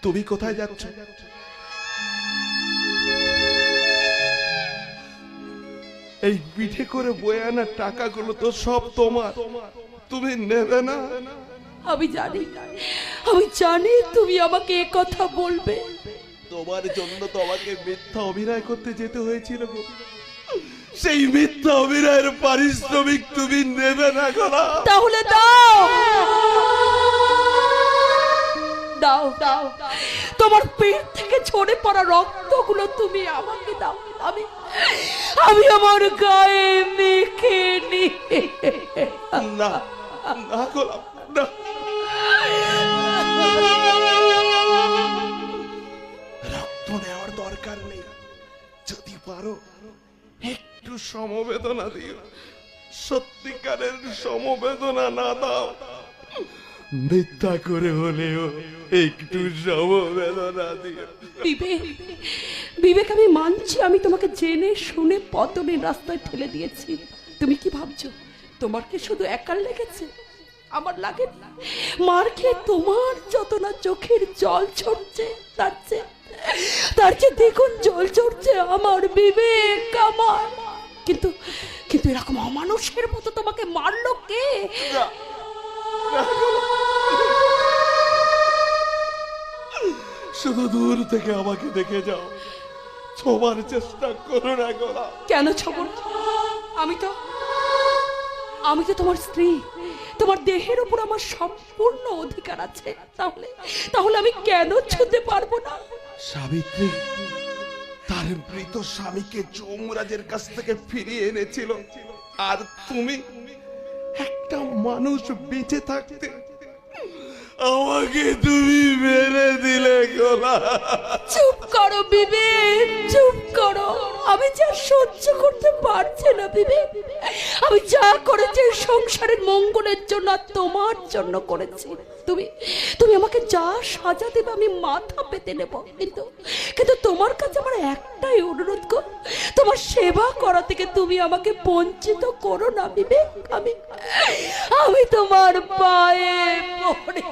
তুমি কোথায় যাচ্ছ? এই পিঠে করে বয়ে আনা টাকাগুলো তো সব তোমার, তুমি নেবে না? আমি জানি তুমি আমাকে এ কথা বলবে। তোমার জন্য তো আমাকে মিথ্যা অভিনয় করতে যেতে হয়েছিল গো। সেই মিথ্যা অভিনয়ের পারিশ্রমিক তুমি নেবে না গোলা? তাহলে দাও দাও দাও, তোমার পেট থেকে ঝরে পড়া রক্তগুলো তুমি আমাকে দাও, আমি আমার গায়ে মেখে নি। না না গোলাপ, না। রক্ত নেওয়ার দরকার নেই, যদি পারো একটু সমবেদনা দিও। সত্যিকারের সমবেদনা না দাও, মিথ্যা করে হলেও একটু সমবেদনা দিও। বিবেক, আমি মানছি আমি তোমাকে জেনে শুনে পতনের রাস্তায় ঠেলে দিয়েছি। তুমি কি ভাবছো তোমার কি শুধু একার লেগেছে? আমার লাগে না। মার খেয়ে তোমার যত না চোখের জল ঝরছে, তার চেয়ে দেখুন জল ঝরছে আমার বিবেক, আমার। কিন্তু এরকম অমানুষের মতো তোমাকে মারলো কে? শুধু দূর থেকে আমাকে দেখে যাও, ছোবার চেষ্টা করো না গোলা। কেন ছবর? আমি তো তোমার স্ত্রী, তোমার দেহের উপর আমার সম্পূর্ণ অধিকার আছে। তাহলে আমি কেন ছুঁতে পারবো না? সাবিত্রী তার মৃত স্বামীকে যমরাজের কাছ থেকে ফিরিয়ে এনেছিল, আর তুমি একটা মানুষ বেঁচে থাকতে আমাকে তুমি মেরে দিলে গোলা। চুপ করো বিবেক, চুপ করো। আমি যা সহ্য করতে পারছি না বিবেক। আমি যা করেছি সংসারের মঙ্গলের জন্য আর তোমার জন্য করেছি। তুমি আমাকে যা সাজা দেবে আমি মাথা পেতে নেব, কিন্তু তোমার কাছে আমার একটাই অনুরোধ গো, তোমার সেবা করা থেকে তুমি আমাকে বঞ্চিত করো না বিবেক। আমি তোমার পায়ে পড়ে